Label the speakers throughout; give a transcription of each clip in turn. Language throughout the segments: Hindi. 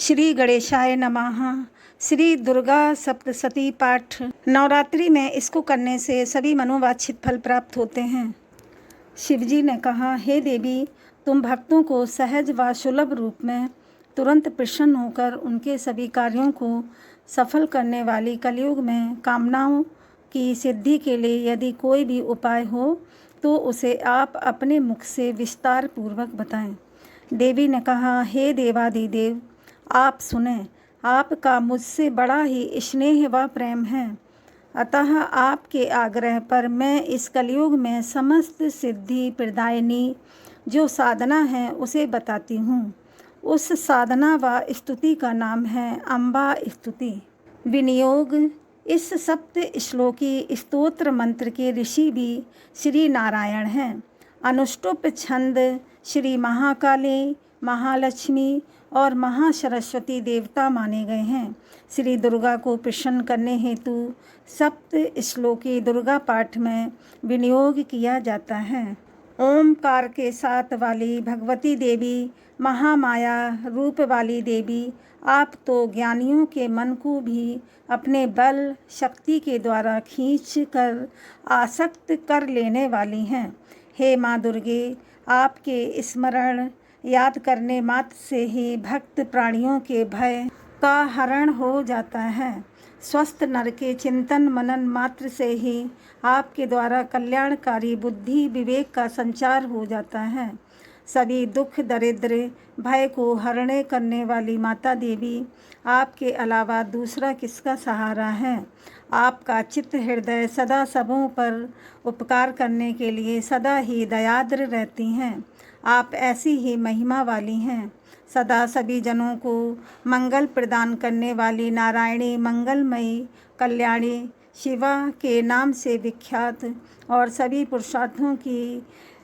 Speaker 1: श्री गणेशाय नमः। श्री दुर्गा सप्तशती पाठ नवरात्रि में इसको करने से सभी मनोवांछित फल प्राप्त होते हैं। शिवजी ने कहा, हे देवी, तुम भक्तों को सहज व सुलभ रूप में तुरंत प्रसन्न होकर उनके सभी कार्यों को सफल करने वाली कलयुग में कामनाओं की सिद्धि के लिए यदि कोई भी उपाय हो तो उसे आप अपने मुख से विस्तार पूर्वक बताएं। देवी ने कहा, हे देवादिदेव, आप सुने, आपका मुझसे बड़ा ही स्नेह व प्रेम है, अतः आपके आग्रह पर मैं इस कलयुग में समस्त सिद्धि प्रदायिनी जो साधना है उसे बताती हूँ। उस साधना व स्तुति का नाम है अम्बा स्तुति। विनियोग। इस सप्त श्लोकी स्तोत्र मंत्र के ऋषि भी श्री नारायण हैं। अनुष्टुप छंद श्री महाकाली, महालक्ष्मी और महासरस्वती देवता माने गए हैं। श्री दुर्गा को प्रसन्न करने हेतु सप्त श्लोकी दुर्गा पाठ में विनियोग किया जाता है। ओमकार के साथ वाली भगवती देवी, महामाया रूप वाली देवी, आप तो ज्ञानियों के मन को भी अपने बल शक्ति के द्वारा खींच कर आसक्त कर लेने वाली हैं। हे माँ दुर्गे, आपके स्मरण याद करने मात्र से ही भक्त प्राणियों के भय का हरण हो जाता है। स्वस्थ नर के चिंतन मनन मात्र से ही आपके द्वारा कल्याणकारी बुद्धि विवेक का संचार हो जाता है। सभी दुख दरिद्र भय को हरणे करने वाली माता देवी, आपके अलावा दूसरा किसका सहारा है। आपका चित्त हृदय सदा सबों पर उपकार करने के लिए सदा ही दयाद्र रहती हैं। आप ऐसी ही महिमा वाली हैं। सदा सभी जनों को मंगल प्रदान करने वाली नारायणी मंगलमयी कल्याणी शिवा के नाम से विख्यात और सभी पुरुषार्थों की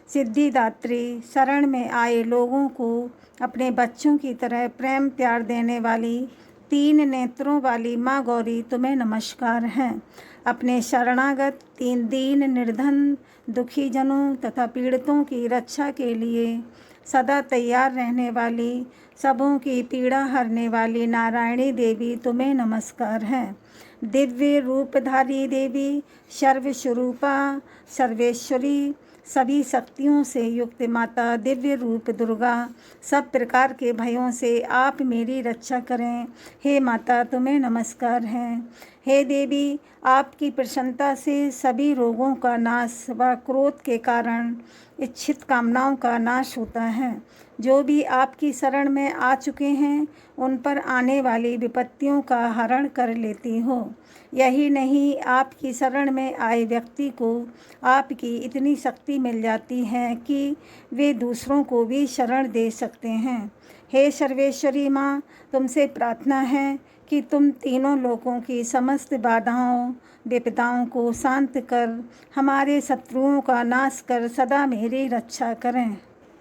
Speaker 1: सिद्धिदात्री, शरण में आए लोगों को अपने बच्चों की तरह प्रेम प्यार देने वाली तीन नेत्रों वाली माँ गौरी, तुम्हें नमस्कार है। अपने शरणागत तीन दीन निर्धन दुखी जनों तथा पीड़ितों की रक्षा के लिए सदा तैयार रहने वाली, सबों की पीड़ा हरने वाली नारायणी देवी, तुम्हें नमस्कार है। दिव्य रूपधारी देवी, सर्वस्वरूपा सर्वेश्वरी, सभी शक्तियों से युक्त माता दिव्य रूप दुर्गा, सब प्रकार के भयों से आप मेरी रक्षा करें। हे माता, तुम्हें नमस्कार है। हे देवी, आपकी प्रसन्नता से सभी रोगों का नाश व क्रोध के कारण इच्छित कामनाओं का नाश होता है। जो भी आपकी शरण में आ चुके हैं उन पर आने वाली विपत्तियों का हरण कर लेती हो। यही नहीं, आपकी शरण में आए व्यक्ति को आपकी इतनी शक्ति मिल जाती है कि वे दूसरों को भी शरण दे सकते हैं। हे सर्वेश्वरी माँ, तुमसे प्रार्थना है कि तुम तीनों लोकों की समस्त बाधाओं विपदाओं को शांत कर हमारे शत्रुओं का नाश कर सदा मेरी रक्षा करें।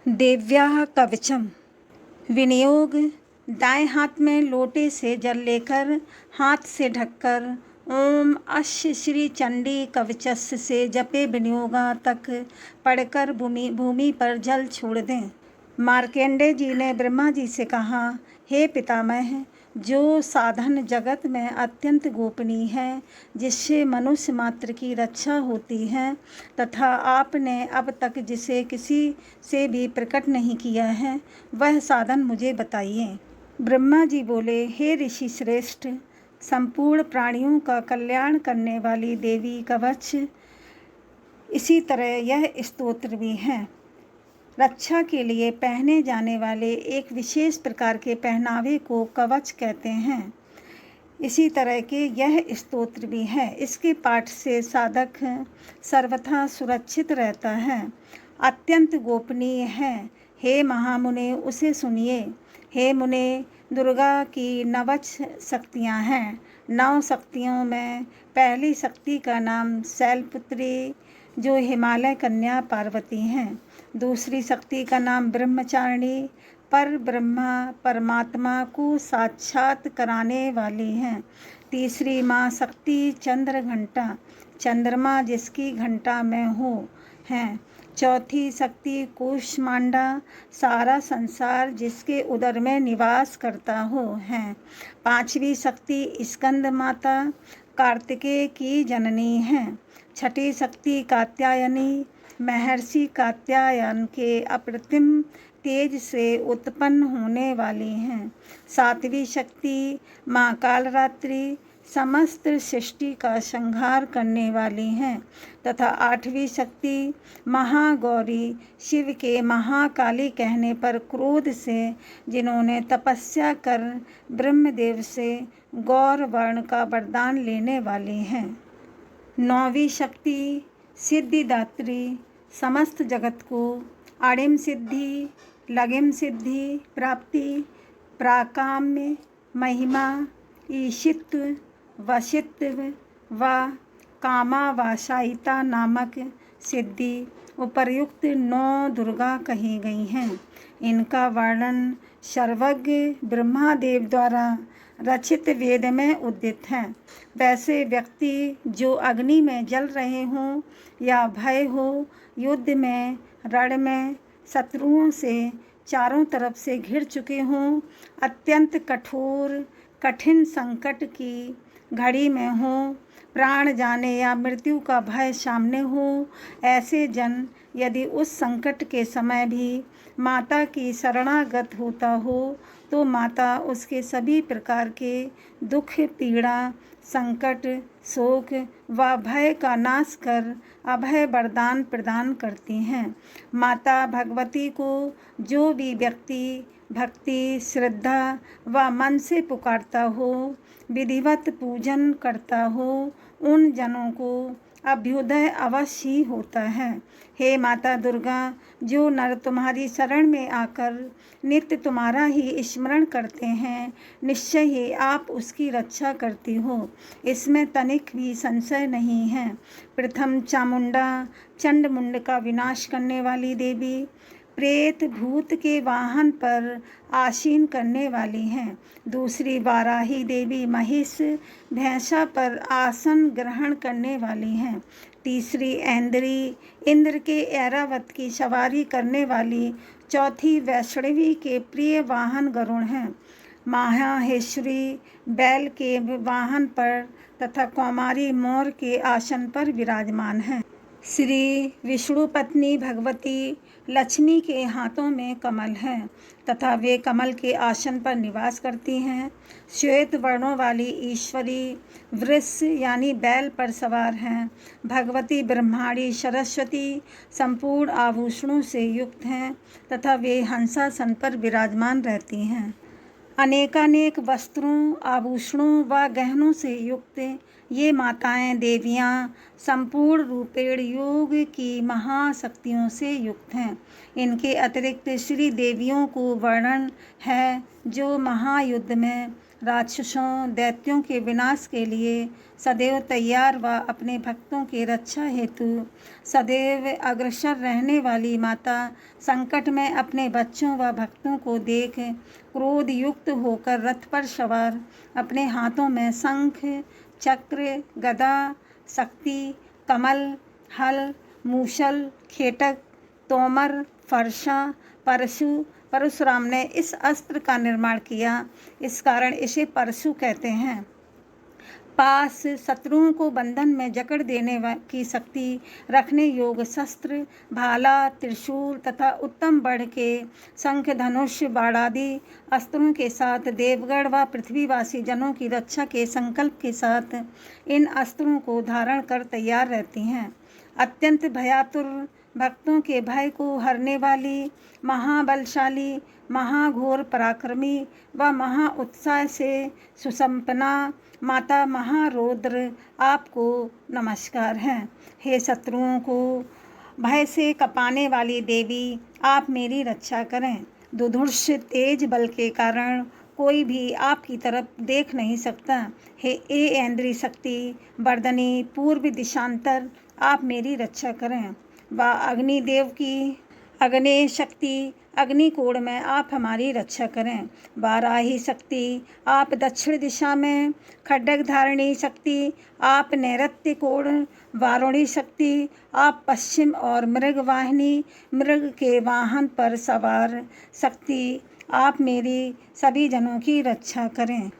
Speaker 1: देव्या कवचम। विनियोग। दाएं हाथ में लोटे से जल लेकर हाथ से ढककर ओम अश्य श्री चंडी कवचस्य से जपे विनियोगा तक पढ़कर भूमि पर जल छोड़ दें। मार्कंडेय जी ने ब्रह्मा जी से कहा, हे पितामह, जो साधन जगत में अत्यंत गोपनीय है, जिससे मनुष्य मात्र की रक्षा होती है तथा आपने अब तक जिसे किसी से भी प्रकट नहीं किया है, वह साधन मुझे बताइए। ब्रह्मा जी बोले, हे ऋषि श्रेष्ठ, संपूर्ण प्राणियों का कल्याण करने वाली देवी कवच, इसी तरह यह स्तोत्र भी है। रक्षा के लिए पहने जाने वाले एक विशेष प्रकार के पहनावे को कवच कहते हैं। इसी तरह के यह स्तोत्र भी है। इसके पाठ से साधक सर्वथा सुरक्षित रहता है, अत्यंत गोपनीय है। हे महामुने, उसे सुनिए। हे मुने, दुर्गा की 9 शक्तियाँ हैं। 9 शक्तियों में पहली शक्ति का नाम शैलपुत्री, जो हिमालय कन्या पार्वती हैं। दूसरी शक्ति का नाम ब्रह्मचारिणी, पर ब्रह्मा परमात्मा को साक्षात कराने वाली हैं। तीसरी माँ शक्ति चंद्र घंटा, चंद्रमा जिसकी घंटा में हो हैं। चौथी शक्ति कूष्मांडा, सारा संसार जिसके उदर में निवास करता हो है। पांचवी शक्ति स्कंद माता, कार्तिकेय की जननी है। छठी शक्ति कात्यायनी, महर्षि कात्यायन के अप्रतिम तेज से उत्पन्न होने वाली हैं। सातवीं शक्ति माँ कालरात्रि, समस्त सृष्टि का संहार करने वाली हैं। तथा आठवीं शक्ति महागौरी, शिव के महाकाली कहने पर क्रोध से जिन्होंने तपस्या कर ब्रह्मदेव से गौर वर्ण का वरदान लेने वाली हैं। नौवीं शक्ति सिद्धिदात्री, समस्त जगत को अणिम सिद्धि, लगिम सिद्धि प्राप्ति, प्राकाम्य, महिमा, ईशित्व, वशित्व व कामावासायिता नामक सिद्धि उपर्युक्त 9 दुर्गा कही गई हैं। इनका वर्णन सर्वज्ञ ब्रह्मादेव द्वारा रचित वेद में उदित है। वैसे व्यक्ति जो अग्नि में जल रहे हों या भय हो, युद्ध में, रण में, शत्रुओं से चारों तरफ से घिर चुके हों, अत्यंत कठोर कठिन संकट की घड़ी में हों, प्राण जाने या मृत्यु का भय सामने हो, ऐसे जन यदि उस संकट के समय भी माता की शरणागत होता हो तो माता उसके सभी प्रकार के दुख, पीड़ा, संकट, शोक व भय का नाश कर अभय वरदान प्रदान करती हैं। माता भगवती को जो भी व्यक्ति भक्ति, श्रद्धा व मन से पुकारता हो, विधिवत पूजन करता हो, उन जनों को अभ्युदय अवश्य ही होता है। हे माता दुर्गा, जो नर तुम्हारी शरण में आकर नित्य तुम्हारा ही स्मरण करते हैं, निश्चय ही आप उसकी रक्षा करती हो, इसमें तनिक भी संशय नहीं है। प्रथम चामुंडा, चंडमुंड का विनाश करने वाली देवी, प्रेत भूत के वाहन पर आसीन करने वाली हैं। दूसरी वाराही देवी महिष भैंसा पर आसन ग्रहण करने वाली हैं। तीसरी ऐन्द्री, इंद्र के ऐरावत की सवारी करने वाली। चौथी वैष्णवी के प्रिय वाहन गरुण हैं। माहेश्वरी बैल के वाहन पर तथा कौमारी मोर के आसन पर विराजमान हैं। श्री विष्णु पत्नी भगवती लक्ष्मी के हाथों में कमल है तथा वे कमल के आसन पर निवास करती हैं। श्वेत वर्णों वाली ईश्वरी वृष यानी बैल पर सवार हैं। भगवती ब्रह्माणी सरस्वती संपूर्ण आभूषणों से युक्त हैं तथा वे हंसासन पर विराजमान रहती हैं। अनेकानेक वस्त्रों, आभूषणों व गहनों से युक्त ये माताएं देवियां संपूर्ण रूपेण योग की महाशक्तियों से युक्त हैं। इनके अतिरिक्त श्री देवियों को वर्णन है जो महायुद्ध में राक्षसों, दैत्यों के विनाश के लिए सदैव तैयार व अपने भक्तों के रक्षा हेतु सदैव अग्रसर रहने वाली माता संकट में अपने बच्चों व भक्तों को देख क्रोध युक्त होकर रथ पर सवार अपने हाथों में शंख, चक्र, गदा, शक्ति, कमल, हल, मूसल, खेटक, तोमर, फरसा, परशुराम ने इस अस्त्र का निर्माण किया, इस कारण इसे परशु कहते हैं। पास शत्रुओं को बंधन में जकड़ देने की शक्ति रखने योग्य शस्त्र, भाला, त्रिशूल तथा उत्तम बड़ के शंख, धनुष, बाणादि अस्त्रों के साथ देवगण व पृथ्वीवासी जनों की रक्षा के संकल्प के साथ इन अस्त्रों को धारण कर तैयार रहती हैं। अत्यंत भयातुर, भक्तों के भय को हरने वाली, महाबलशाली, महाघोर पराक्रमी व महा उत्साह से सुसंपन्ना माता महारौद्र आपको नमस्कार है। हे शत्रुओं को भय से कपाने वाली देवी, आप मेरी रक्षा करें। दुधुर्ष तेज बल के कारण कोई भी आपकी तरफ देख नहीं सकता। हे ऐन्द्री शक्ति वर्धनी पूर्व दिशांतर, आप मेरी रक्षा करें। व अग्निदेव की अग्नेय शक्ति अग्निकोण में आप हमारी रक्षा करें। वाराही शक्ति आप दक्षिण दिशा में, खड्ग धारणी शक्ति आप नैऋत्य कोण, वारुणी शक्ति आप पश्चिम और मृग वाहिनी मृग के वाहन पर सवार शक्ति आप मेरी सभी जनों की रक्षा करें।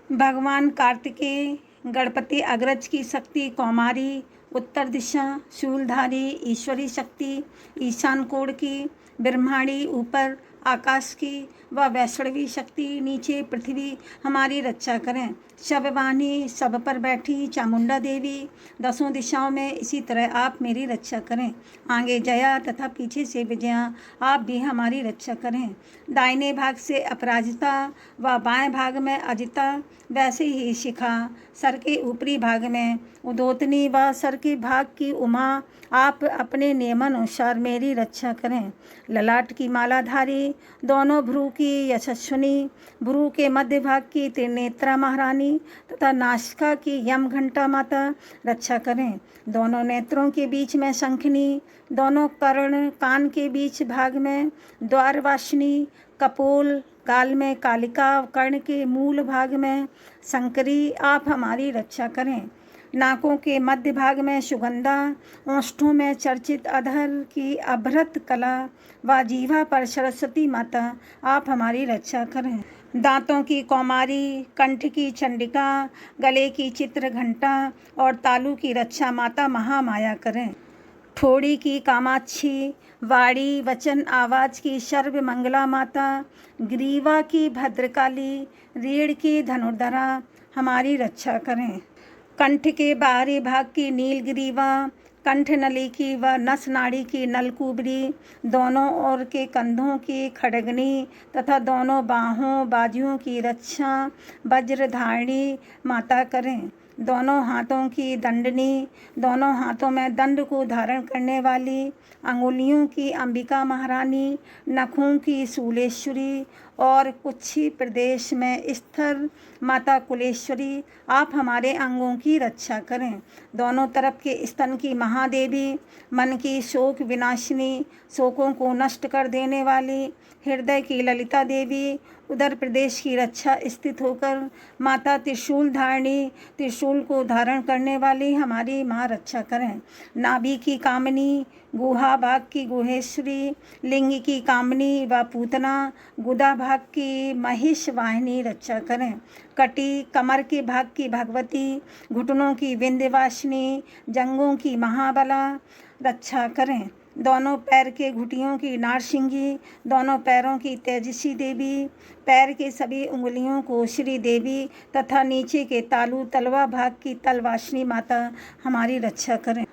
Speaker 1: भगवान कार्तिकेय गणपति अग्रज की शक्ति कौमारी, उत्तर दिशा शूलधारी ईश्वरी शक्ति ईशान कोण की, ब्रह्माणी ऊपर आकाश की व वैष्णवी शक्ति नीचे पृथ्वी हमारी रक्षा करें। शबवाहिनी सब पर बैठी चामुंडा देवी दसों दिशाओं में इसी तरह आप मेरी रक्षा करें। आगे जया तथा पीछे से विजया आप भी हमारी रक्षा करें। दाहिने भाग से अपराजिता व बाएं भाग में अजिता, वैसे ही शिखा सर के ऊपरी भाग में उदोतनी व सर के भाग की उमा आप अपने नियमानुसार मेरी रक्षा करें। ललाट की मालाधारी, दोनों भ्रू की यशस्विनी, भ्रू के मध्य भाग की त्रिनेत्रा महारानी तथा नासिका की यम घंटा माता रक्षा करें। दोनों नेत्रों के बीच में शंखनी, दोनों कर्ण कान के बीच भाग में द्वारवासिनी, कपोल गाल में कालिका, कर्ण के मूल भाग में शंकरी आप हमारी रक्षा करें। नाकों के मध्य भाग में सुगंधा, ओष्ठों में चर्चित अधर की अभ्रत कला व जीवा पर सरस्वती माता आप हमारी रक्षा करें। दांतों की कौमारी, कंठ की चंडिका, गले की चित्र घंटा और तालू की रक्षा माता महामाया करें। ठोड़ी की कामाक्षी, वाणी वचन आवाज की सर्वमंगला माता, ग्रीवा की भद्रकाली, रीढ़ की धनुर्धरा हमारी रक्षा करें। कंठ के बाहरी भाग की नीलग्रीवा, कंठ नली की व नस नाड़ी की नलकुबरी, दोनों ओर के कंधों की खड़गनी तथा दोनों बाहों बाजुओं की रक्षा वज्रधारिणी माता करें। दोनों हाथों की दंडनी, दोनों हाथों में दंड को धारण करने वाली, अंगुलियों की अंबिका महारानी, नखों की शूलेश्वरी और कुच्छी प्रदेश में स्थिर माता कुलेश्वरी आप हमारे अंगों की रक्षा करें। दोनों तरफ के स्तन की महादेवी, मन की शोक विनाशिनी, शोकों को नष्ट कर देने वाली, हृदय की ललिता देवी, उदर प्रदेश की रक्षा स्थित होकर माता त्रिशूल धारिणी, त्रिशूल को धारण करने वाली हमारी माँ रक्षा करें। नाभि की कामनी, गुहा भाग की गुहेश्वरी, लिंग की कामनी व पूतना, गुदा भाग की महिष वाहिनी रक्षा करें। कटी कमर के भाग की भगवती, घुटनों की विंध्यवासिनी, जंघों की महाबला रक्षा करें। दोनों पैर के घुटियों की नारसिंगी, दोनों पैरों की तेजस्वी देवी, पैर के सभी उंगलियों को श्री देवी तथा नीचे के तालू तलवा भाग की तलवासिनी माता हमारी रक्षा करें।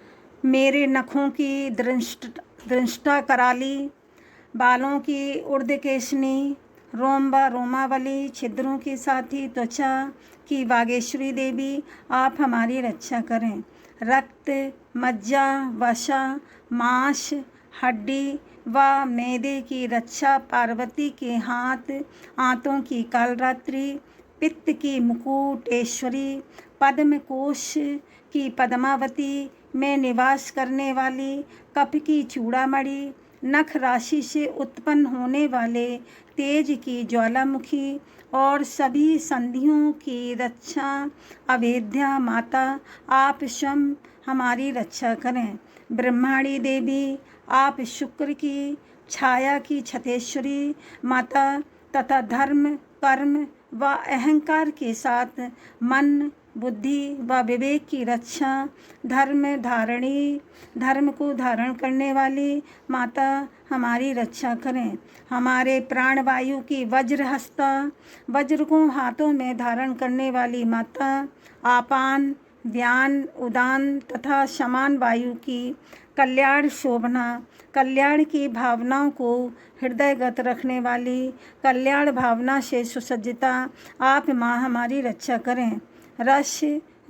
Speaker 1: मेरे नखों की दृष्टा कराली, बालों की ऊर्ध्वकेशनी, रोम व रोमावली, छिद्रों के साथी त्वचा की वागेश्वरी देवी आप हमारी रक्षा करें। रक्त, मज्जा, वसा, मांस, हड्डी व मैदे की रक्षा पार्वती के हाथ, आंतों की कालरात्रि, पित्त की मुकुटेश्वरी, पद्म कोश की पद्मावती में निवास करने वाली, कफ की चूड़ामणि, नख राशि से उत्पन्न होने वाले तेज की ज्वालामुखी और सभी संधियों की रक्षा अवेद्या माता आप स्वयं हमारी रक्षा करें। ब्रह्माणी देवी आप शुक्र की छाया की छतेश्वरी माता तथा धर्म कर्म व अहंकार के साथ मन बुद्धि व विवेक की रक्षा धर्म धारणी, धर्म को धारण करने वाली माता हमारी रक्षा करें। हमारे प्राणवायु की वज्रहस्ता, वज्र को हाथों में धारण करने वाली माता, आपान व्यान उदान तथा समान वायु की कल्याण शोभना, कल्याण की भावनाओं को हृदयगत रखने वाली, कल्याण भावना से सुसज्जिता आप माँ हमारी रक्षा करें। रस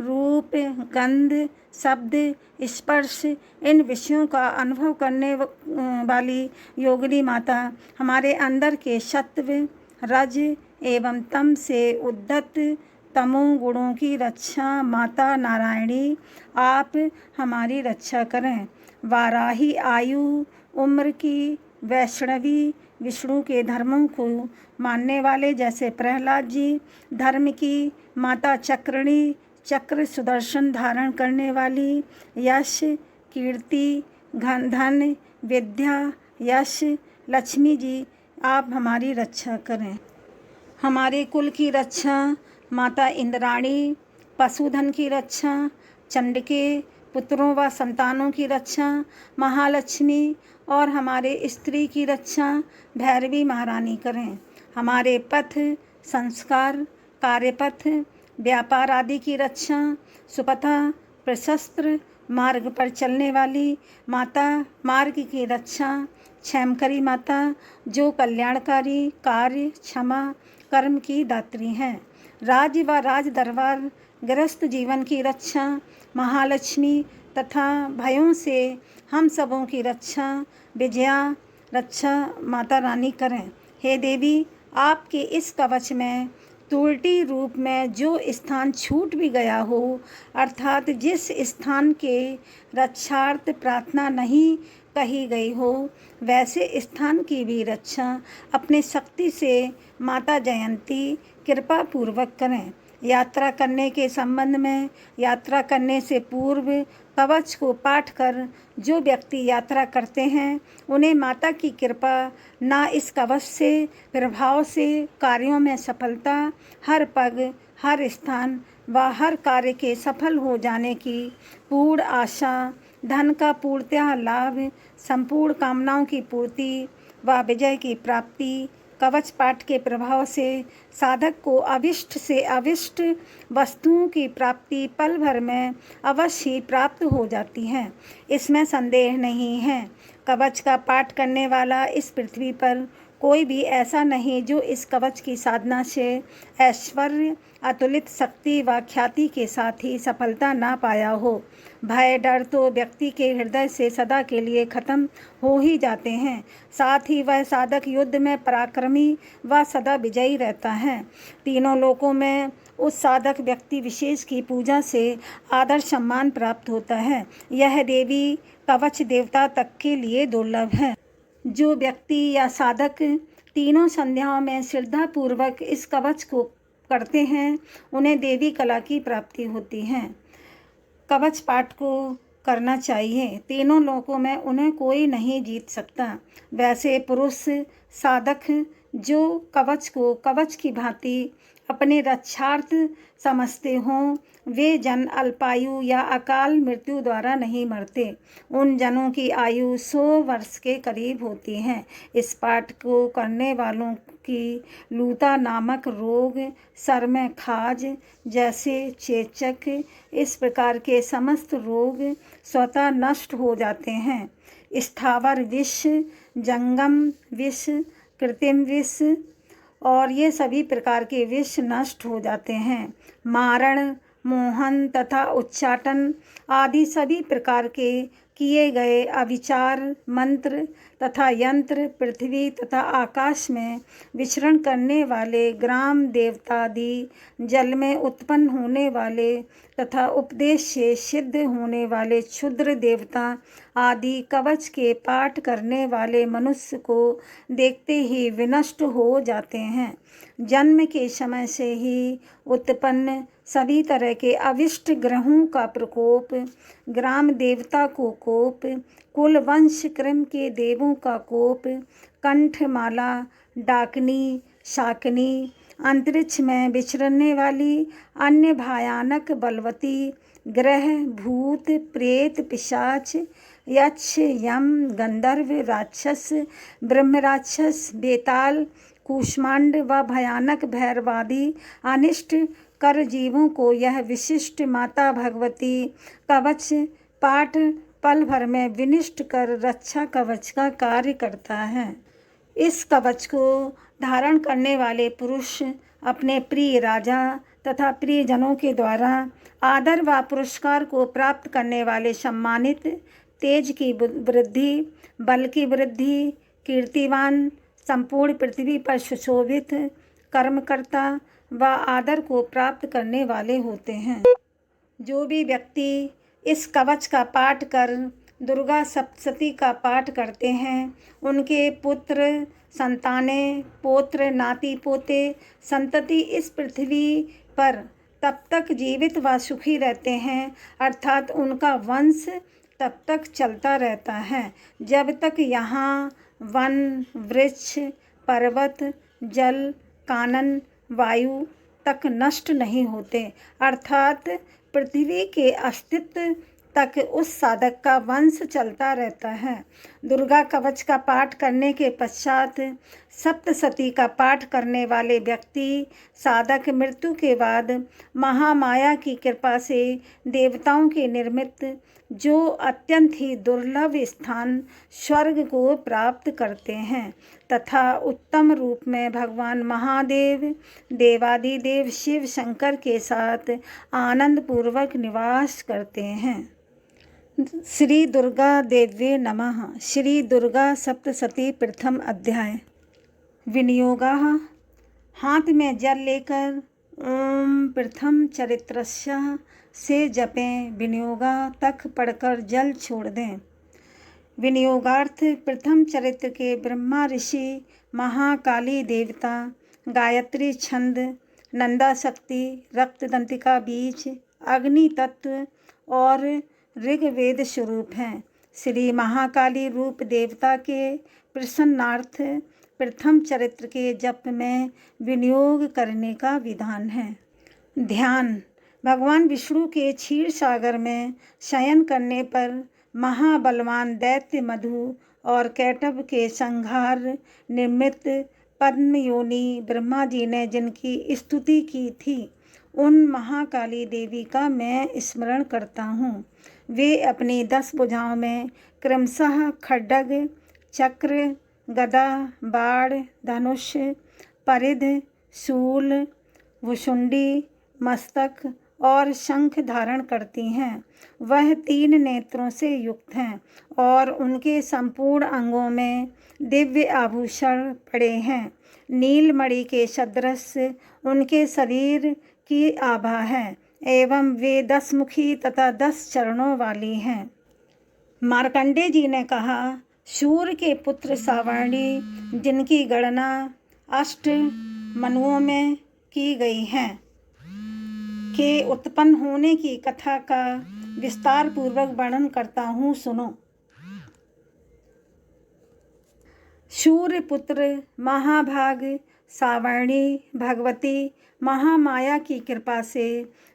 Speaker 1: रूप गंध शब्द स्पर्श इन विषयों का अनुभव करने वाली योगिनी माता हमारे अंदर के सत्व रज एवं तम से उद्धत तमो गुणों की रक्षा माता नारायणी आप हमारी रक्षा करें। वाराही आयु उम्र की, वैष्णवी विष्णु के धर्मों को मानने वाले जैसे प्रहलाद जी, धर्म की माता चक्रणी, चक्र सुदर्शन धारण करने वाली, यश, कीर्ति, धन, विद्या, यश, लक्ष्मी जी, आप हमारी रक्षा करें। हमारे कुल की रक्षा माता इंद्राणी, पशुधन की रक्षा चंडिके, पुत्रों व संतानों की रक्षा महालक्ष्मी और हमारे स्त्री की रक्षा भैरवी महारानी करें। हमारे पथ, संस्कार, कार्यपथ, व्यापार आदि की रक्षा सुपथा, प्रशस्त मार्ग पर चलने वाली माता, मार्ग की रक्षा क्षेमकरी माता, जो कल्याणकारी कार्य, क्षमा, कर्म की दात्री हैं। राज्य व राज दरबार, गृहस्थ जीवन की रक्षा महालक्ष्मी तथा भयों से हम सबों की रक्षा विजया रक्षा माता रानी करें। हे देवी, आपके इस कवच में त्रुटि रूप में जो स्थान छूट भी गया हो, अर्थात जिस स्थान के रक्षार्थ प्रार्थना नहीं कही गई हो, वैसे स्थान की भी रक्षा अपने शक्ति से माता जयंती कृपा पूर्वक करें। यात्रा करने के संबंध में, यात्रा करने से पूर्व कवच को पाठ कर जो व्यक्ति यात्रा करते हैं, उन्हें माता की कृपा ना इस कवच से प्रभाव से कार्यों में सफलता, हर पग, हर स्थान व हर कार्य के सफल हो जाने की पूर्ण आशा, धन का पूर्णतः लाभ, संपूर्ण कामनाओं की पूर्ति व विजय की प्राप्ति, कवच पाठ के प्रभाव से साधक को अभिष्ट से अभिष्ट वस्तुओं की प्राप्ति पल भर में अवश्य ही प्राप्त हो जाती है, इसमें संदेह नहीं है। कवच का पाठ करने वाला इस पृथ्वी पर कोई भी ऐसा नहीं जो इस कवच की साधना से ऐश्वर्य, अतुलित शक्ति व ख्याति के साथ ही सफलता ना पाया हो। भय, डर तो व्यक्ति के हृदय से सदा के लिए खत्म हो ही जाते हैं। साथ ही वह साधक युद्ध में पराक्रमी व सदा विजयी रहता है। तीनों लोकों में उस साधक व्यक्ति विशेष की पूजा से आदर सम्मान प्राप्त होता है। यह देवी कवच देवता तक के लिए दुर्लभ है। जो व्यक्ति या साधक तीनों संध्याओं में श्रद्धा पूर्वक इस कवच को करते हैं, उन्हें देवी कला की प्राप्ति होती है। कवच पाठ को करना चाहिए। तीनों लोकों में उन्हें कोई नहीं जीत सकता। वैसे पुरुष साधक जो कवच को कवच की भांति अपने रक्षार्थ समझते हों, वे जन अल्पायु या अकाल मृत्यु द्वारा नहीं मरते। उन जनों की आयु 100 वर्ष के करीब होती है। इस पाठ को करने वालों की लूता नामक रोग, सर में खाज जैसे चेचक, इस प्रकार के समस्त रोग स्वतः नष्ट हो जाते हैं। स्थावर विष, जंगम विष, कृत्रिम विष और ये सभी प्रकार के विष नष्ट हो जाते हैं। मारण, मोहन तथा उच्चाटन आदि सभी प्रकार के किए गए अविचार मंत्र तथा यंत्र पृथ्वी तथा आकाश में विचरण करने वाले ग्राम देवतादि, जल में उत्पन्न होने वाले तथा उपदेश से सिद्ध होने वाले क्षुद्र देवता आदि कवच के पाठ करने वाले मनुष्य को देखते ही विनष्ट हो जाते हैं। जन्म के समय से ही उत्पन्न सभी तरह के अविष्ट ग्रहों का प्रकोप, ग्राम देवता को कोप, कुल वंश क्रम के देवों का कोप, कंठमाला, डाकनी, शाकनी, अंतरिक्ष में विचरने वाली अन्य भयानक बलवती ग्रह, भूत, प्रेत, पिशाच, यक्ष, यम, गंधर्व, राक्षस, ब्रह्म राक्षस, बेताल, कूष्मांड व भयानक भैरवादी अनिष्ट कर जीवों को यह विशिष्ट माता भगवती कवच पाठ पल भर में विनिष्ट कर रक्षा कवच का कार्य करता है। इस कवच को धारण करने वाले पुरुष अपने प्रिय राजा तथा प्रियजनों के द्वारा आदर व पुरस्कार को प्राप्त करने वाले सम्मानित, तेज की वृद्धि, बल की वृद्धि, कीर्तिवान, संपूर्ण पृथ्वी पर सुशोभित, कर्मकर्ता व आदर को प्राप्त करने वाले होते हैं। जो भी व्यक्ति इस कवच का पाठ कर दुर्गा सप्तशती का पाठ करते हैं, उनके पुत्र, संतानें, पौत्र, नाती पोते, संतति इस पृथ्वी पर तब तक जीवित व सुखी रहते हैं, अर्थात उनका वंश तब तक चलता रहता है जब तक यहाँ वन, वृक्ष, पर्वत, जल, कानन, वायु तक नष्ट नहीं होते, अर्थात पृथ्वी के अस्तित्व तक उस साधक का वंश चलता रहता है। दुर्गा कवच का पाठ करने के पश्चात सप्तशती का पाठ करने वाले व्यक्ति साधक मृत्यु के बाद महामाया की कृपा से देवताओं के निर्मित जो अत्यंत ही दुर्लभ स्थान स्वर्ग को प्राप्त करते हैं तथा उत्तम रूप में भगवान महादेव, देवादिदेव शिव शंकर के साथ आनंद पूर्वक निवास करते हैं। श्री दुर्गा देव्ये नमः। श्री दुर्गा सप्तशती प्रथम अध्याय। विनियोगः। हाथ में जल लेकर ओम प्रथम चरित्रस्य से जपें, विनियोगा तक पढ़कर जल छोड़ दें। विनियोगार्थ प्रथम चरित्र के ब्रह्मा ऋषि, महाकाली देवता, गायत्री छंद, नंदा शक्ति, रक्तदंतिका बीज, अग्नि तत्व और ऋग्वेद स्वरूप हैं। श्री महाकाली रूप देवता के प्रसन्नार्थ प्रथम चरित्र के जप में विनियोग करने का विधान है। ध्यान। भगवान विष्णु के क्षीर सागर में शयन करने पर महाबलवान दैत्य मधु और कैटभ के संहार निमित्त पद्म योनि ब्रह्मा जी ने जिनकी स्तुति की थी, उन महाकाली देवी का मैं स्मरण करता हूँ। वे अपनी 10 भुजाओं में क्रमशः खड्ग, चक्र, गदा, बाण, धनुष, परिध, शूल, भुशुंडी, मस्तक और शंख धारण करती हैं। वह 3 नेत्रों से युक्त हैं और उनके संपूर्ण अंगों में दिव्य आभूषण पड़े हैं। नीलमणि के सदृश उनके शरीर की आभा है एवं वे 10 मुखी तथा 10 चरणों वाली हैं। मार्कंडेय जी ने कहा, सूर्य के पुत्र सावर्णी, जिनकी गणना 8 मनुओं में की गई है, के उत्पन्न होने की कथा का विस्तार पूर्वक वर्णन करता हूँ, सुनो। सूर्य पुत्र महाभाग सावर्णी भगवती महामाया की कृपा से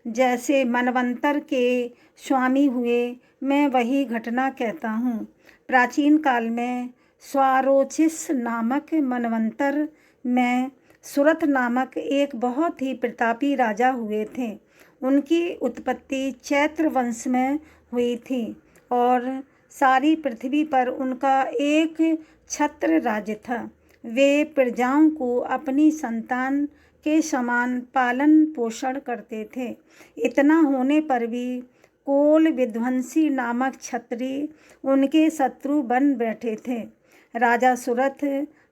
Speaker 1: जैसे मनवंतर के स्वामी हुए, मैं वही घटना कहता हूँ। प्राचीन काल में स्वारोचिस नामक मनवंतर में सुरथ नामक एक बहुत ही प्रतापी राजा हुए थे। उनकी उत्पत्ति चैत्र वंश में हुई थी और सारी पृथ्वी पर उनका एक छत्र राज्य था। वे प्रजाओं को अपनी संतान के समान पालन पोषण करते थे। इतना होने पर भी कोल विध्वंसी नामक छत्री उनके शत्रु बन बैठे थे। राजा सुरथ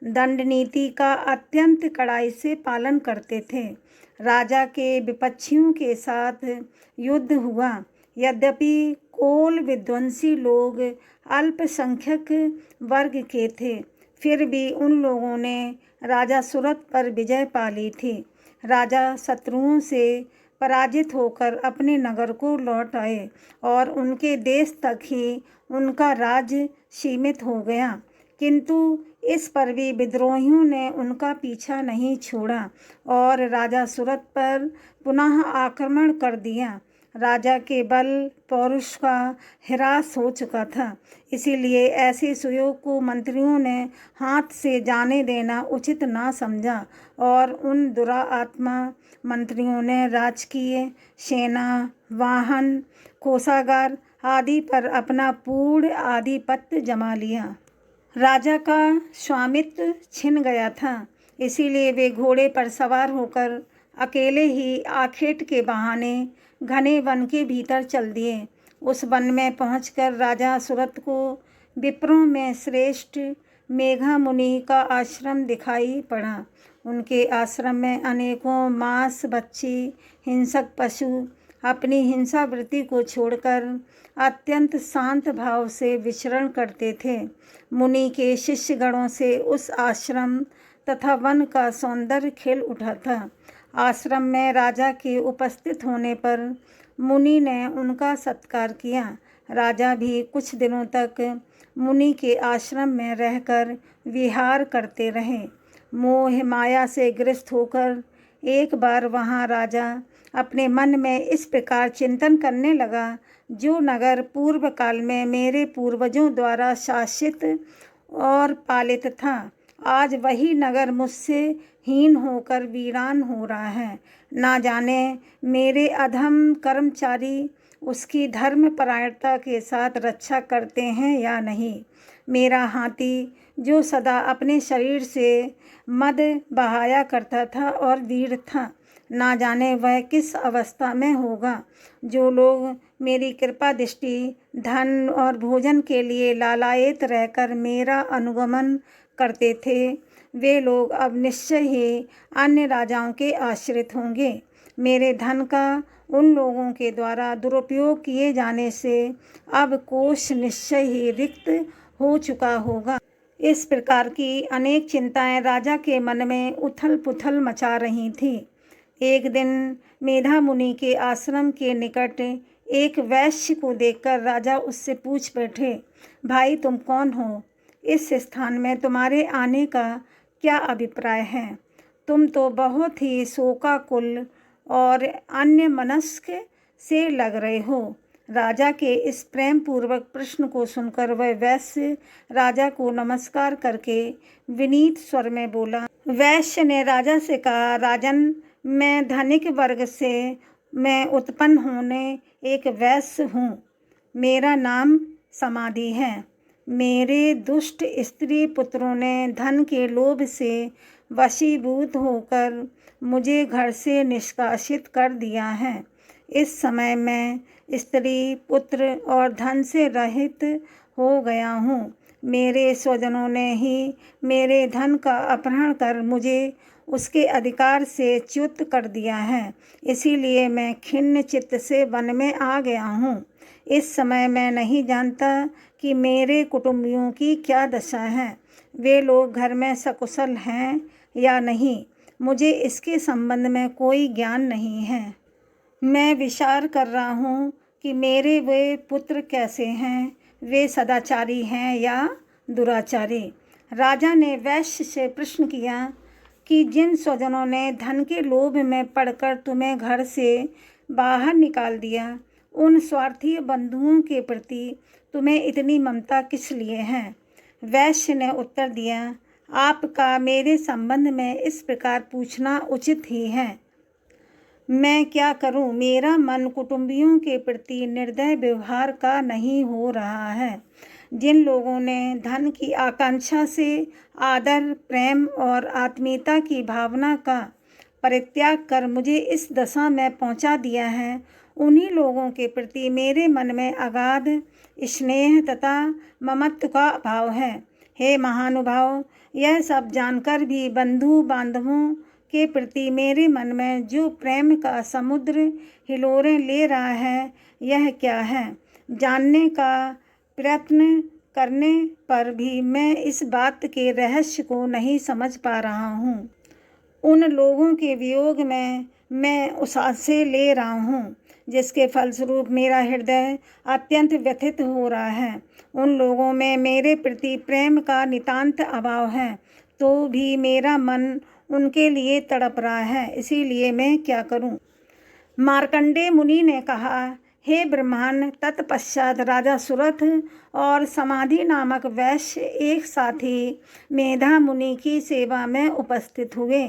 Speaker 1: दंड नीति का अत्यंत कड़ाई से पालन करते थे। राजा के विपक्षियों के साथ युद्ध हुआ। यद्यपि कोल विध्वंसी लोग अल्पसंख्यक वर्ग के थे, फिर भी उन लोगों ने राजा सुरथ पर विजय पा ली थी। राजा शत्रुओं से पराजित होकर अपने नगर को लौट आए और उनके देश तक ही उनका राज्य सीमित हो गया। किंतु इस पर भी विद्रोहियों ने उनका पीछा नहीं छोड़ा और राजा सुरथ पर पुनः आक्रमण कर दिया। राजा के बल पौरुष का ह्रास हो चुका था, इसीलिए ऐसे सुयोग को मंत्रियों ने हाथ से जाने देना उचित ना समझा और उन दुरात्मा मंत्रियों ने राजकीय सेना, वाहन, कोषागार आदि पर अपना पूर्ण आधिपत्य जमा लिया। राजा का स्वामित्व छिन गया था, इसीलिए वे घोड़े पर सवार होकर अकेले ही आखेट के बहाने घने वन के भीतर चल दिए। उस वन में पहुंचकर राजा सुरथ को विप्रों में श्रेष्ठ मेघा मुनि का आश्रम दिखाई पड़ा। उनके आश्रम में अनेकों मांस भक्षी हिंसक पशु अपनी हिंसा वृत्ति को छोड़कर अत्यंत शांत भाव से विचरण करते थे। मुनि के शिष्यगणों से उस आश्रम तथा वन का सौंदर्य खिल उठा था। आश्रम में राजा के उपस्थित होने पर मुनि ने उनका सत्कार किया। राजा भी कुछ दिनों तक मुनि के आश्रम में रहकर विहार करते रहे। मोह माया से ग्रस्त होकर एक बार वहाँ राजा अपने मन में इस प्रकार चिंतन करने लगा, जो नगर पूर्व काल में मेरे पूर्वजों द्वारा शासित और पालित था, आज वही नगर मुझसे हीन होकर वीरान हो रहा है। ना जाने मेरे अधम कर्मचारी उसकी धर्मपरायणता के साथ रक्षा करते हैं या नहीं। मेरा हाथी जो सदा अपने शरीर से मद बहाया करता था और वीर था, ना जाने वह किस अवस्था में होगा। जो लोग मेरी कृपा दृष्टि, धन और भोजन के लिए लालायित रहकर मेरा अनुगमन करते थे, वे लोग अब निश्चय ही अन्य राजाओं के आश्रित होंगे। मेरे धन का उन लोगों के द्वारा दुरुपयोग किए जाने से अब कोष निश्चय ही रिक्त हो चुका होगा। इस प्रकार की अनेक चिंताएं राजा के मन में उथल पुथल मचा रही थी। एक दिन मेधा मुनि के आश्रम के निकट एक वैश्य को देखकर राजा उससे पूछ बैठे, भाई तुम कौन हो? इस स्थान में तुम्हारे आने का क्या अभिप्राय है? तुम तो बहुत ही शोकाकुल और अन्य मनस्क से लग रहे हो। राजा के इस प्रेम पूर्वक प्रश्न को सुनकर वह वैश्य राजा को नमस्कार करके विनीत स्वर में बोला। वैश्य ने राजा से कहा, राजन, मैं धनिक वर्ग से मैं उत्पन्न होने एक वैश्य हूँ। मेरा नाम समाधि है। मेरे दुष्ट स्त्री पुत्रों ने धन के लोभ से वशीभूत होकर मुझे घर से निष्कासित कर दिया है। इस समय मैं स्त्री, पुत्र और धन से रहित हो गया हूँ। मेरे स्वजनों ने ही मेरे धन का अपहरण कर मुझे उसके अधिकार से च्युत कर दिया है। इसीलिए मैं खिन्न चित्त से वन में आ गया हूँ। इस समय मैं नहीं जानता कि मेरे कुटुंबियों की क्या दशा है। वे लोग घर में सकुशल हैं या नहीं, मुझे इसके संबंध में कोई ज्ञान नहीं है। मैं विचार कर रहा हूँ कि मेरे वे पुत्र कैसे हैं, वे सदाचारी हैं या दुराचारी। राजा ने वैश्य से प्रश्न किया कि जिन स्वजनों ने धन के लोभ में पड़कर तुम्हें घर से बाहर निकाल दिया, उन स्वार्थी बंधुओं के प्रति तुम्हें इतनी ममता किस लिए है? वैश्य ने उत्तर दिया, आपका मेरे संबंध में इस प्रकार पूछना उचित ही है। मैं क्या करूं, मेरा मन कुटुंबियों के प्रति निर्दय व्यवहार का नहीं हो रहा है। जिन लोगों ने धन की आकांक्षा से आदर, प्रेम और आत्मीयता की भावना का परित्याग कर मुझे इस दशा में पहुंचा दिया है, उन्हीं लोगों के प्रति मेरे मन में अगाध स्नेह तथा ममत्व का अभाव है। हे महानुभाव, यह सब जानकर भी बंधु बांधवों के प्रति मेरे मन में जो प्रेम का समुद्र हिलोरें ले रहा है, यह क्या है? जानने का प्रयत्न करने पर भी मैं इस बात के रहस्य को नहीं समझ पा रहा हूँ। उन लोगों के वियोग में मैं उसासे ले रहा हूँ, जिसके फलस्वरूप मेरा हृदय अत्यंत व्यथित हो रहा है। उन लोगों में मेरे प्रति प्रेम का नितांत अभाव है, तो भी मेरा मन उनके लिए तड़प रहा है। इसीलिए मैं क्या करूं? मार्कंडेय मुनि ने कहा, हे ब्रह्मन, तत्पश्चात राजा सुरथ और समाधि नामक वैश्य एक साथ ही मेधा मुनि की सेवा में उपस्थित हुए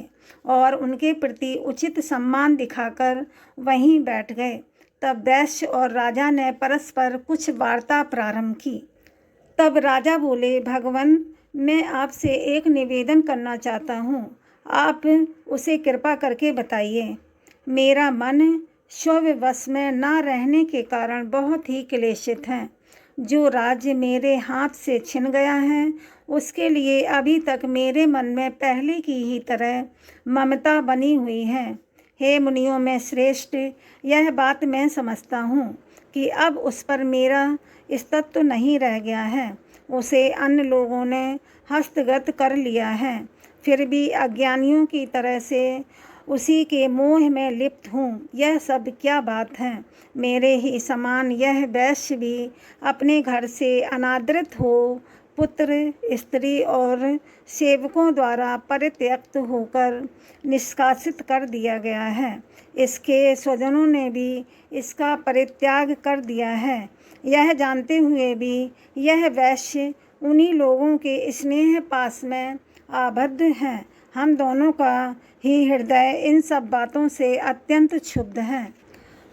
Speaker 1: और उनके प्रति उचित सम्मान दिखाकर वहीं बैठ गए। तब वैश्य और राजा ने परस्पर कुछ वार्ता प्रारंभ की। तब राजा बोले, भगवान, मैं आपसे एक निवेदन करना चाहता हूँ, आप उसे कृपा करके बताइए। मेरा मन स्ववश में न रहने के कारण बहुत ही क्लेशित है। जो राज्य मेरे हाथ से छिन गया है, उसके लिए अभी तक मेरे मन में पहले की ही तरह ममता बनी हुई है। हे मुनियों में श्रेष्ठ, यह बात मैं समझता हूँ कि अब उस पर मेरा अस्तित्व नहीं रह गया है। उसे अन्य लोगों ने हस्तगत कर लिया है। फिर भी अज्ञानियों की तरह से उसी के मोह में लिप्त हूँ। यह सब क्या बात है? मेरे ही समान यह वैश्य भी अपने घर से अनादृत हो पुत्र, स्त्री और सेवकों द्वारा परित्यक्त होकर निष्कासित कर दिया गया है। इसके स्वजनों ने भी इसका परित्याग कर दिया है। यह जानते हुए भी यह वैश्य उन्हीं लोगों के स्नेह पास में आबद्ध है। हम दोनों का ही हृदय इन सब बातों से अत्यंत क्षुब्ध है।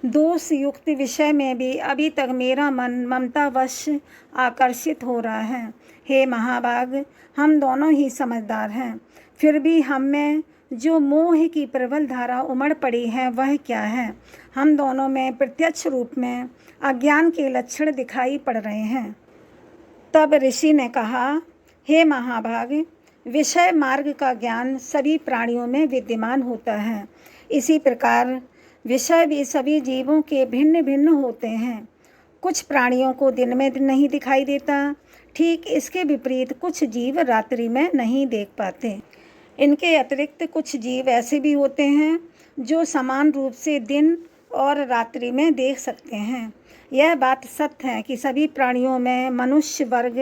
Speaker 1: दोष युक्त विषय में भी अभी तक मेरा मन ममतावश आकर्षित हो रहा है। हे महाभाग, हम दोनों ही समझदार हैं, फिर भी हम में जो मोह की प्रबल धारा उमड़ पड़ी है वह क्या है? हम दोनों में प्रत्यक्ष रूप में अज्ञान के लक्षण दिखाई पड़ रहे हैं। तब ऋषि ने कहा, हे महाभाग, विषय मार्ग का ज्ञान सभी प्राणियों में विद्यमान होता है। इसी प्रकार विषय भी सभी जीवों के भिन्न भिन्न होते हैं। कुछ प्राणियों को दिन में नहीं दिखाई देता, ठीक इसके विपरीत कुछ जीव रात्रि में नहीं देख पाते। इनके अतिरिक्त कुछ जीव ऐसे भी होते हैं जो समान रूप से दिन और रात्रि में देख सकते हैं। यह बात सत्य है कि सभी प्राणियों में मनुष्य वर्ग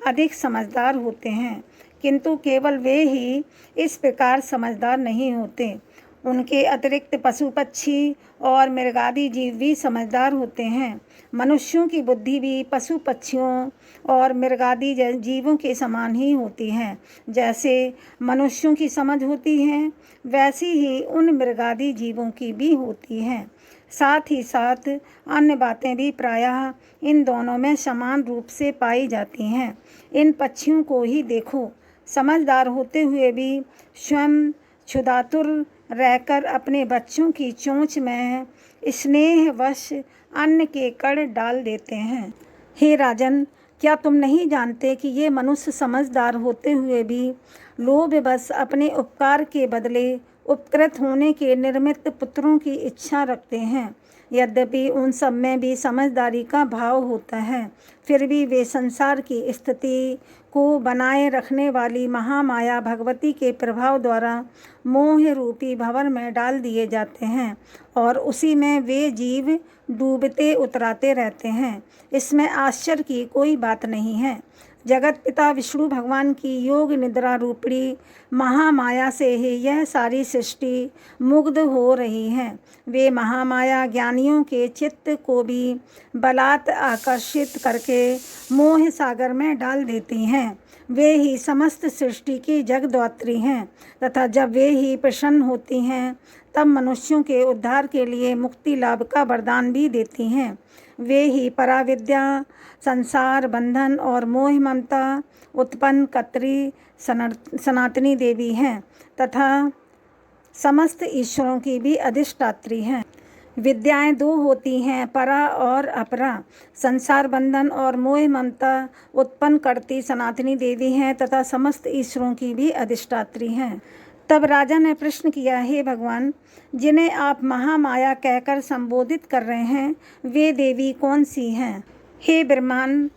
Speaker 1: अधिक समझदार होते हैं, किंतु केवल वे ही इस प्रकार समझदार नहीं होते। उनके अतिरिक्त पशु पक्षी और मृगादि जीव भी समझदार होते हैं। मनुष्यों की बुद्धि भी पशु पक्षियों और मृगादि जीवों के समान ही होती है। जैसे मनुष्यों की समझ होती है, वैसी ही उन मृगादि जीवों की भी होती है। साथ ही साथ अन्य बातें भी प्रायः इन दोनों में समान रूप से पाई जाती हैं। इन पक्षियों को ही देखो, समझदार होते हुए भी स्वयं क्षुधातुर रहकर अपने बच्चों की चोंच में स्नेहवश अन्न के कण डाल देते हैं। हे राजन, क्या तुम नहीं जानते कि ये मनुष्य समझदार होते हुए भी लोभवश अपने उपकार के बदले उपकृत होने के निर्मित पुत्रों की इच्छा रखते हैं? यद्यपि उन सब में भी समझदारी का भाव होता है, फिर भी वे संसार की स्थिति को बनाए रखने वाली महामाया भगवती के प्रभाव द्वारा मोह रूपी भंवर में डाल दिए जाते हैं और उसी में वे जीव डूबते उतराते रहते हैं। इसमें आश्चर्य की कोई बात नहीं है। जगत पिता विष्णु भगवान की योग निद्रा रूपी महामाया से ही यह सारी सृष्टि मुग्ध हो रही है। वे महामाया ज्ञानियों के चित्त को भी बलात् आकर्षित करके मोह सागर में डाल देती हैं। वे ही समस्त सृष्टि की जगद्धात्री हैं तथा जब वे ही प्रसन्न होती हैं तब मनुष्यों के उद्धार के लिए मुक्ति लाभ का वरदान भी देती हैं। वे ही पराविद्या, संसार बंधन और मोह ममता उत्पन्न कर्त्री सनातनी देवी हैं तथा समस्त ईश्वरों की भी अधिष्ठात्री हैं। विद्याएं दो होती हैं, परा और अपरा। संसार बंधन और मोह ममता उत्पन्न करती सनातनी देवी हैं तथा समस्त ईश्वरों की भी अधिष्ठात्री हैं। तब राजा ने प्रश्न किया, हे भगवान, जिन्हें आप महामाया कहकर संबोधित कर रहे हैं वे देवी कौन सी हैं? हे ब्रह्मांड,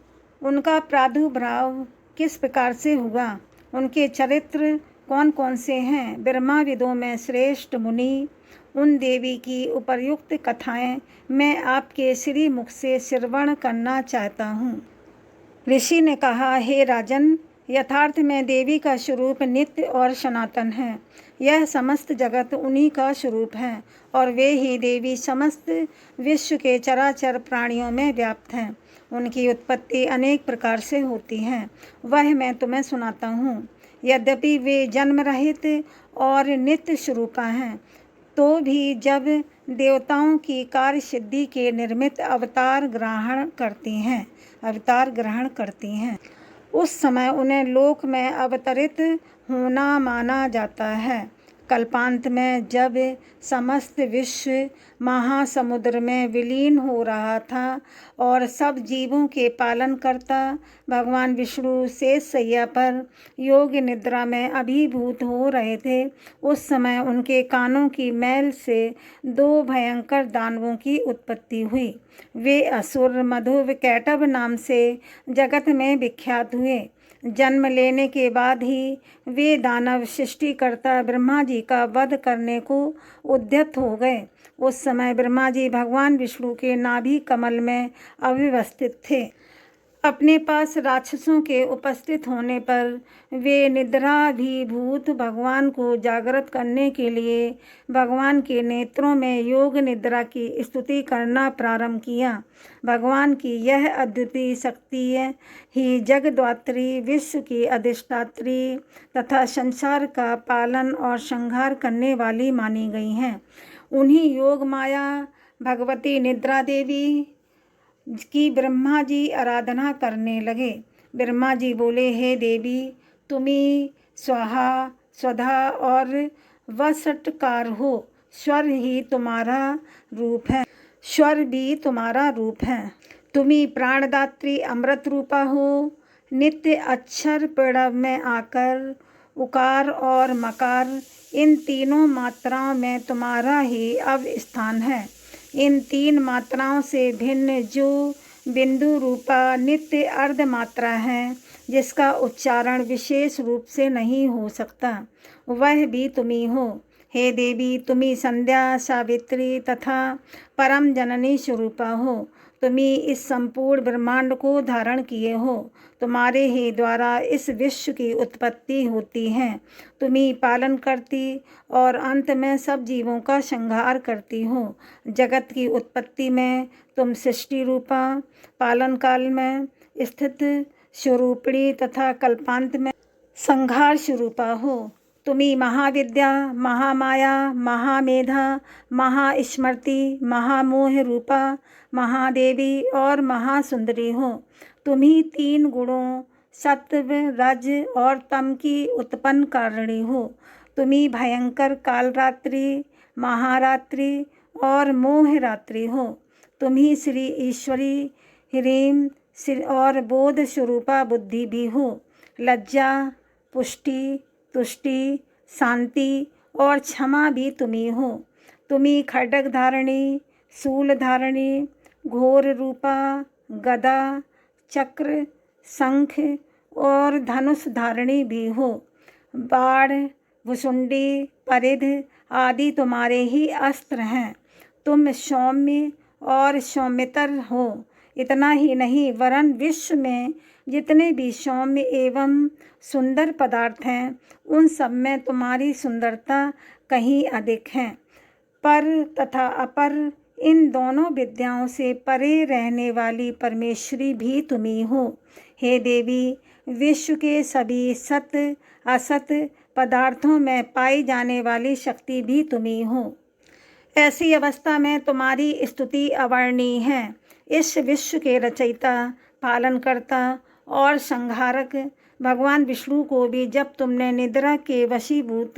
Speaker 1: उनका प्रादुर्भाव किस प्रकार से हुआ? उनके चरित्र कौन कौन से हैं? ब्रह्माविदों में श्रेष्ठ मुनि, उन देवी की उपर्युक्त कथाएं मैं आपके श्री मुख से श्रवण करना चाहता हूँ। ऋषि ने कहा, हे राजन, यथार्थ में देवी का स्वरूप नित्य और सनातन है। यह समस्त जगत उन्हीं का स्वरूप है और वे ही देवी समस्त विश्व के चराचर प्राणियों में व्याप्त हैं। उनकी उत्पत्ति अनेक प्रकार से होती है, वह मैं तुम्हें सुनाता हूँ। यद्यपि वे जन्म रहित और नित्य स्वरूपा हैं, तो भी जब देवताओं की कार्य सिद्धि के निर्मित अवतार ग्रहण करती हैं उस समय उन्हें लोक में अवतरित होना माना जाता है। कल्पांत में जब समस्त विश्व महासमुद्र में विलीन हो रहा था और सब जीवों के पालन करता भगवान विष्णु शेष शैया पर योग निद्रा में अभिभूत हो रहे थे, उस समय उनके कानों की मैल से 2 भयंकर दानवों की उत्पत्ति हुई। वे असुर मधुव कैटभ नाम से जगत में विख्यात हुए। जन्म लेने के बाद ही वे दानव सृष्टिकर्ता ब्रह्मा जी का वध करने को उद्यत हो गए। उस समय ब्रह्मा जी भगवान विष्णु के नाभि कमल में अवस्थित थे। अपने पास राक्षसों के उपस्थित होने पर वे निद्राभिभूत भगवान को जागृत करने के लिए भगवान के नेत्रों में योग निद्रा की स्तुति करना प्रारंभ किया। भगवान की यह अद्वितीय शक्ति ही जगद्धात्री, विश्व की अधिष्ठात्री तथा संसार का पालन और संहार करने वाली मानी गई हैं। उन्हीं योग माया भगवती निद्रा देवी की ब्रह्मा जी आराधना करने लगे। ब्रह्मा जी बोले, हे देवी, तुम्ही स्वाहा स्वधा और वषटकार हो। स्वर ही तुम्हारा रूप है, स्वर भी तुम्हारा रूप है। तुम्ही प्राणदात्री अमृत रूपा हो। नित्य अक्षर प्रणव में आकर उकार और मकार इन तीनों मात्राओं में तुम्हारा ही अवस्थान है। इन 3 मात्राओं से भिन्न जो बिंदु रूपा नित्य अर्ध मात्रा है, जिसका उच्चारण विशेष रूप से नहीं हो सकता, वह भी तुम्ही हो। हे देवी, तुम्ही संध्या, सावित्री तथा परम जननी स्वरूपा हो। तुम्ही इस संपूर्ण ब्रह्मांड को धारण किए हो। तुम्हारे ही द्वारा इस विश्व की उत्पत्ति होती है। तुम्ही पालन करती और अंत में सब जीवों का संहार करती हो। जगत की उत्पत्ति में तुम सृष्टि रूपा, पालन काल में स्थित स्वरूपिणी तथा कल्पांत में संहार स्वरूपा हो। तुम्ही महाविद्या, महामाया, महामेधा, महास्मृति, महामोह रूपा, महादेवी और महासुंदरी हो। तुम्ही 3 गुणों सत्व, रज और तम की उत्पन्न कारिणी हो। तुम्ही भयंकर कालरात्रि, महारात्रि और मोहरात्रि हो। तुम्ही श्री ईश्वरी, ह्रीम और बोध स्वरूपा बुद्धि भी हो। लज्जा, पुष्टि, तुष्टि, शांति और क्षमा भी तुम्ही हो। तुम्ही खड्ग धारणी, शूल धारणी, घोर रूपा, गदा, चक्र, शंख और धनुष धारणी भी हो। बाण, भुसुंडी, परिध आदि तुम्हारे ही अस्त्र हैं। तुम सौम्य और सौम्यतर हो। इतना ही नहीं, वरन विश्व में जितने भी सौम्य एवं सुंदर पदार्थ हैं, उन सब में तुम्हारी सुंदरता कहीं अधिक है। पर तथा अपर इन दोनों विद्याओं से परे रहने वाली परमेश्वरी भी तुम्ही हो। हे देवी, विश्व के सभी सत असत पदार्थों में पाई जाने वाली शक्ति भी तुम्ही हो। ऐसी अवस्था में तुम्हारी स्तुति अवर्णनीय है। इस विश्व के रचयिता, पालनकर्ता और संहारक भगवान विष्णु को भी जब तुमने निद्रा के वशीभूत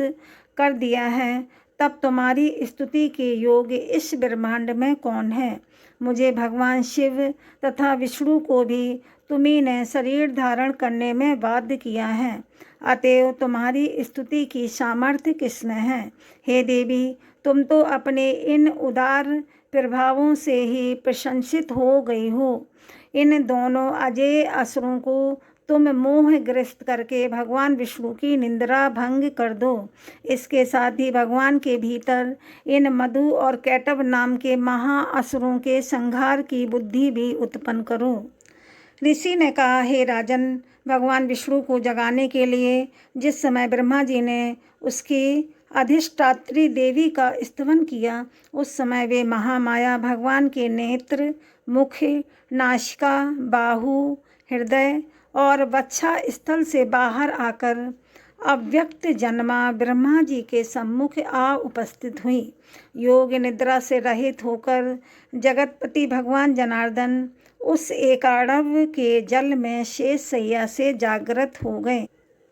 Speaker 1: कर दिया है, तब तुम्हारी स्तुति के योग्य इस ब्रह्मांड में कौन है। मुझे भगवान शिव तथा विष्णु को भी तुम्ही ने शरीर धारण करने में बाध्य किया है। अतएव तुम्हारी स्तुति की सामर्थ्य किसमें है। हे देवी, तुम तो अपने इन उदार प्रभावों से ही प्रशंसित हो गई हो। इन दोनों अजेय असुरों को तुम मोहग्रस्त करके भगवान विष्णु की निंद्रा भंग कर दो। इसके साथ ही भगवान के भीतर इन मधु और कैटभ नाम के महाअसुरों के संहार की बुद्धि भी उत्पन्न करो। ऋषि ने कहा, हे राजन, भगवान विष्णु को जगाने के लिए जिस समय ब्रह्मा जी ने उसकी अधिष्ठात्री देवी का स्तवन किया, उस समय वे महामाया भगवान के नेत्र, मुख, नासिका, बाहु, हृदय और वक्षा स्थल से बाहर आकर अव्यक्त जन्मा ब्रह्मा जी के सम्मुख आ उपस्थित हुई। योग निद्रा से रहित होकर जगतपति भगवान जनार्दन उस एकाड़व के जल में शेष शैया से जागृत हो गए।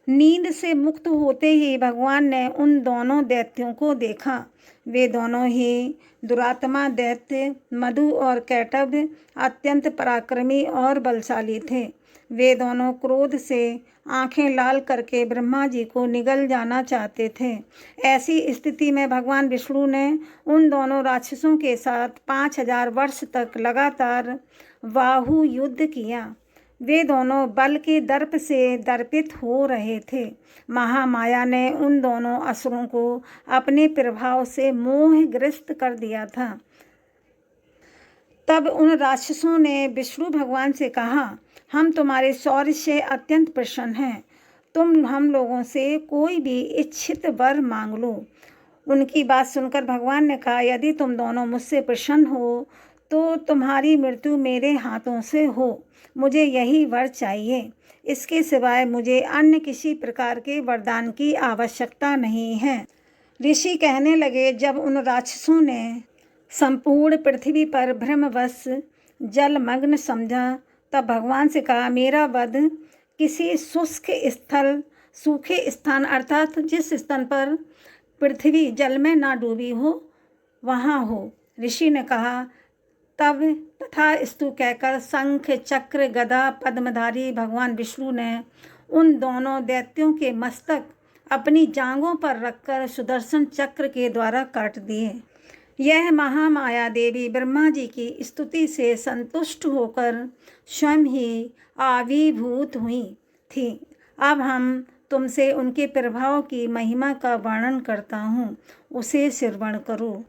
Speaker 1: नींद से मुक्त होते ही भगवान ने उन दोनों दैत्यों को देखा। वे दोनों ही दुरात्मा दैत्य मधु और कैटभ अत्यंत पराक्रमी और बलशाली थे। वे दोनों क्रोध से आंखें लाल करके ब्रह्मा जी को निगल जाना चाहते थे। ऐसी स्थिति में भगवान विष्णु ने उन दोनों राक्षसों के साथ 5000 वर्ष तक लगातार बाहु युद्ध किया। वे दोनों बल के दर्प से दर्पित हो रहे थे। महामाया ने उन दोनों असुरों को अपने प्रभाव से मोहग्रस्त कर दिया था। तब उन राक्षसों ने विष्णु भगवान से कहा, हम तुम्हारे शौर्य से अत्यंत प्रसन्न हैं। तुम हम लोगों से कोई भी इच्छित वर मांग लो। उनकी बात सुनकर भगवान ने कहा, यदि तुम दोनों मुझसे प्रसन्न हो तो तुम्हारी मृत्यु मेरे हाथों से हो। मुझे यही वर चाहिए। इसके सिवाय मुझे अन्य किसी प्रकार के वरदान की आवश्यकता नहीं है। ऋषि कहने लगे, जब उन राक्षसों ने संपूर्ण पृथ्वी पर भ्रमवश जलमग्न समझा तब भगवान से कहा, मेरा वध किसी शुष्क स्थल सूखे स्थान अर्थात जिस स्थान पर पृथ्वी जल में ना डूबी हो वहाँ हो। ऋषि ने कहा, तब तथास्तु कहकर शंख चक्र गदा पद्मधारी भगवान विष्णु ने उन दोनों दैत्यों के मस्तक अपनी जांघों पर रखकर सुदर्शन चक्र के द्वारा काट दिए। यह महामाया देवी ब्रह्मा जी की स्तुति से संतुष्ट होकर स्वयं ही आविर्भूत हुई थी। अब हम तुमसे उनके प्रभाव की महिमा का वर्णन करता हूँ, उसे श्रवण करो।